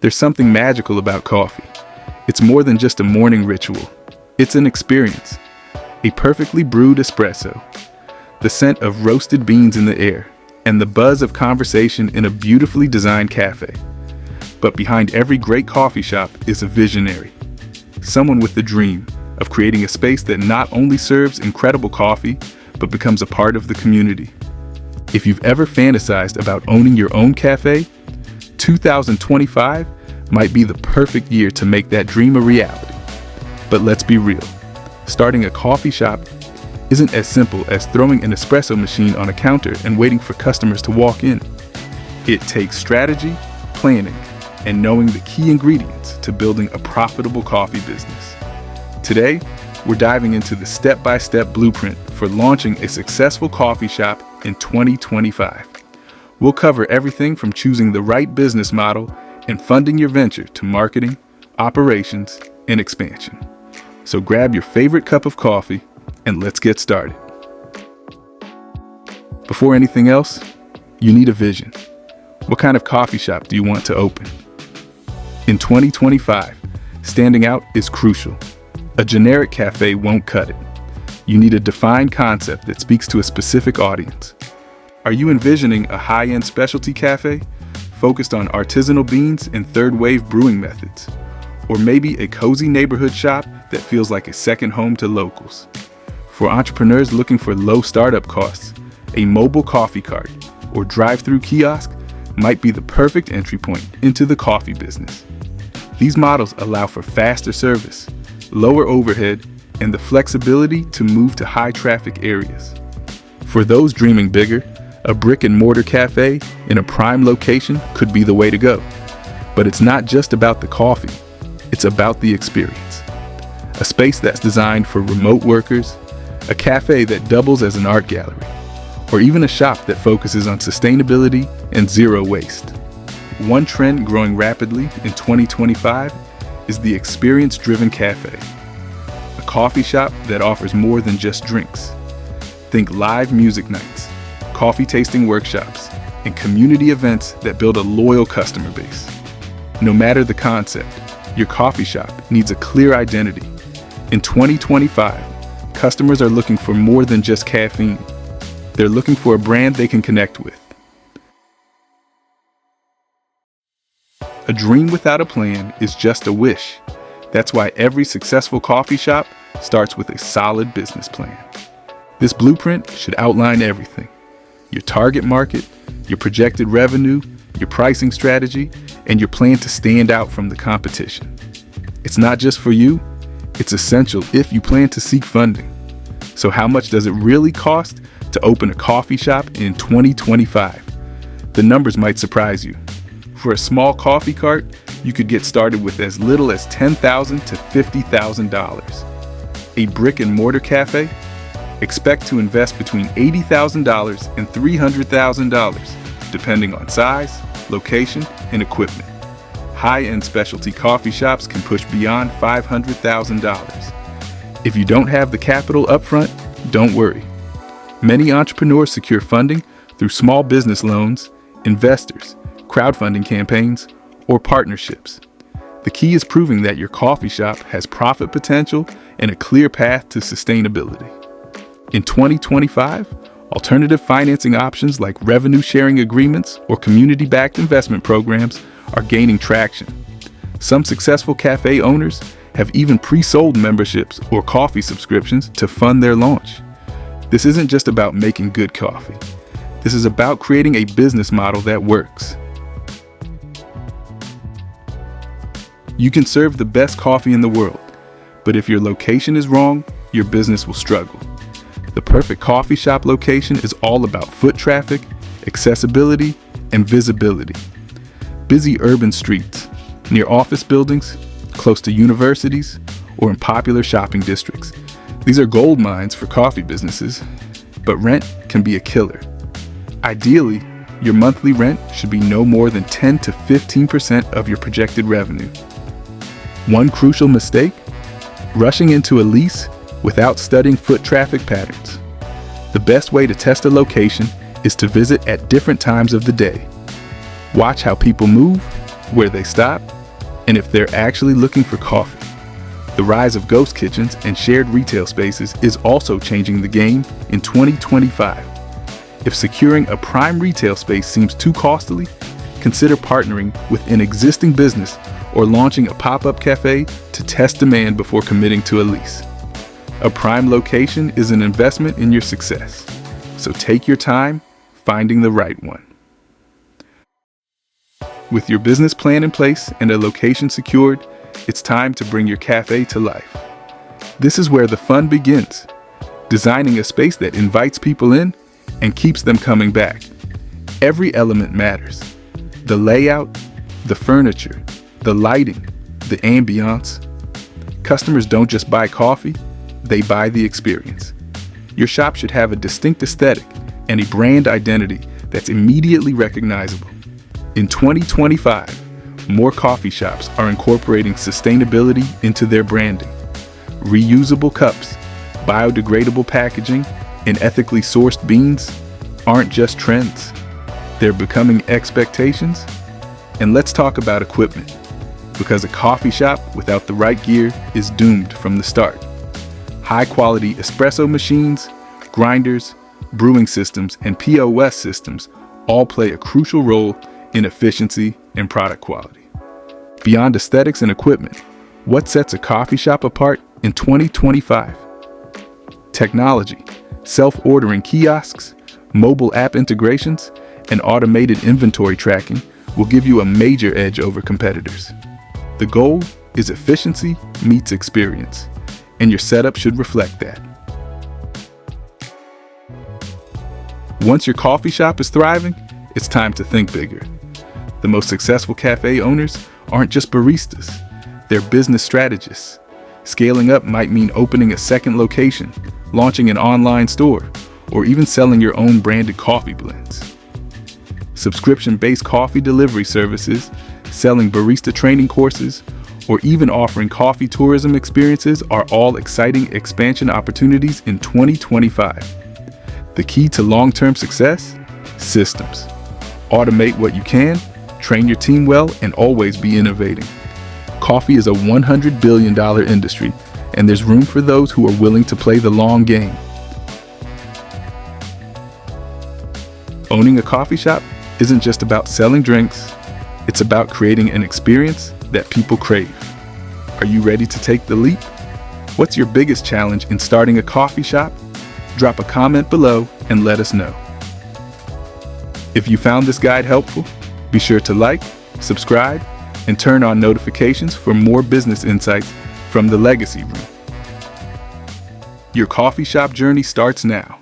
There's something magical about coffee. It's more than just a morning ritual. It's an experience. A perfectly brewed espresso, the scent of roasted beans in the air, and the buzz of conversation in a beautifully designed cafe. But behind every great coffee shop is a visionary. Someone with the dream of creating a space that not only serves incredible coffee, but becomes a part of the community. If you've ever fantasized about owning your own cafe, 2025 might be the perfect year to make that dream a reality. But let's be real, starting a coffee shop isn't as simple as throwing an espresso machine on a counter and waiting for customers to walk in. It takes strategy, planning, and knowing the key ingredients to building a profitable coffee business. Today, we're diving into the step-by-step blueprint for launching a successful coffee shop in 2025. We'll cover everything from choosing the right business model and funding your venture to marketing, operations, and expansion. So grab your favorite cup of coffee and let's get started. Before anything else, you need a vision. What kind of coffee shop do you want to open? In 2025, standing out is crucial. A generic cafe won't cut it. You need a defined concept that speaks to a specific audience. Are you envisioning a high-end specialty cafe focused on artisanal beans and third-wave brewing methods? Or maybe a cozy neighborhood shop that feels like a second home to locals? For entrepreneurs looking for low startup costs, a mobile coffee cart or drive-through kiosk might be the perfect entry point into the coffee business. These models allow for faster service, lower overhead, and the flexibility to move to high-traffic areas. For those dreaming bigger, a brick-and-mortar cafe in a prime location could be the way to go. But it's not just about the coffee, it's about the experience. A space that's designed for remote workers, a cafe that doubles as an art gallery, or even a shop that focuses on sustainability and zero waste. One trend growing rapidly in 2025 is the experience-driven cafe. A coffee shop that offers more than just drinks. Think live music nights, coffee tasting workshops, and community events that build a loyal customer base. No matter the concept, your coffee shop needs a clear identity. In 2025, customers are looking for more than just caffeine. They're looking for a brand they can connect with. A dream without a plan is just a wish. That's why every successful coffee shop starts with a solid business plan. This blueprint should outline everything: your target market, your projected revenue, your pricing strategy, and your plan to stand out from the competition. It's not just for you, it's essential if you plan to seek funding. So how much does it really cost to open a coffee shop in 2025? The numbers might surprise you. For a small coffee cart, you could get started with as little as $10,000 to $50,000. A brick-and-mortar cafe? Expect to invest between $80,000 and $300,000, depending on size, location, and equipment. High-end specialty coffee shops can push beyond $500,000. If you don't have the capital upfront, don't worry. Many entrepreneurs secure funding through small business loans, investors, crowdfunding campaigns, or partnerships. The key is proving that your coffee shop has profit potential and a clear path to sustainability. In 2025, alternative financing options like revenue sharing agreements or community-backed investment programs are gaining traction. Some successful cafe owners have even pre-sold memberships or coffee subscriptions to fund their launch. This isn't just about making good coffee. This is about creating a business model that works. You can serve the best coffee in the world, but if your location is wrong, your business will struggle. The perfect coffee shop location is all about foot traffic, accessibility, and visibility. Busy urban streets, near office buildings, close to universities, or in popular shopping districts. These are gold mines for coffee businesses, but rent can be a killer. Ideally, your monthly rent should be no more than 10 to 15% of your projected revenue. One crucial mistake: rushing into a lease without studying foot traffic patterns. The best way to test a location is to visit at different times of the day. Watch how people move, where they stop, and if they're actually looking for coffee. The rise of ghost kitchens and shared retail spaces is also changing the game in 2025. If securing a prime retail space seems too costly, consider partnering with an existing business or launching a pop-up cafe to test demand before committing to a lease. A prime location is an investment in your success, so take your time finding the right one. With your business plan in place and a location secured, it's time to bring your cafe to life. This is where the fun begins, designing a space that invites people in and keeps them coming back. Every element matters. The layout, the furniture, the lighting, the ambiance. Customers don't just buy coffee, they buy the experience. Your shop should have a distinct aesthetic and a brand identity that's immediately recognizable. In 2025, more coffee shops are incorporating sustainability into their branding. Reusable cups, biodegradable packaging, and ethically sourced beans aren't just trends. They're becoming expectations. And let's talk about equipment, because a coffee shop without the right gear is doomed from the start. High-quality espresso machines, grinders, brewing systems, and POS systems all play a crucial role in efficiency and product quality. Beyond aesthetics and equipment, what sets a coffee shop apart in 2025? Technology, self-ordering kiosks, mobile app integrations, and automated inventory tracking will give you a major edge over competitors. The goal is efficiency meets experience, and your setup should reflect that. Once your coffee shop is thriving, it's time to think bigger. The most successful cafe owners aren't just baristas, they're business strategists. Scaling up might mean opening a second location, launching an online store, or even selling your own branded coffee blends. Subscription-based coffee delivery services, selling barista training courses, or even offering coffee tourism experiences are all exciting expansion opportunities in 2025. The key to long-term success? Systems. Automate what you can, train your team well, and always be innovating. Coffee is a $100 billion industry, and there's room for those who are willing to play the long game. Owning a coffee shop isn't just about selling drinks, it's about creating an experience that people crave. Are you ready to take the leap? What's your biggest challenge in starting a coffee shop? Drop a comment below and let us know. If you found this guide helpful, be sure to like, subscribe, and turn on notifications for more business insights from the Legacy Room. Your coffee shop journey starts now.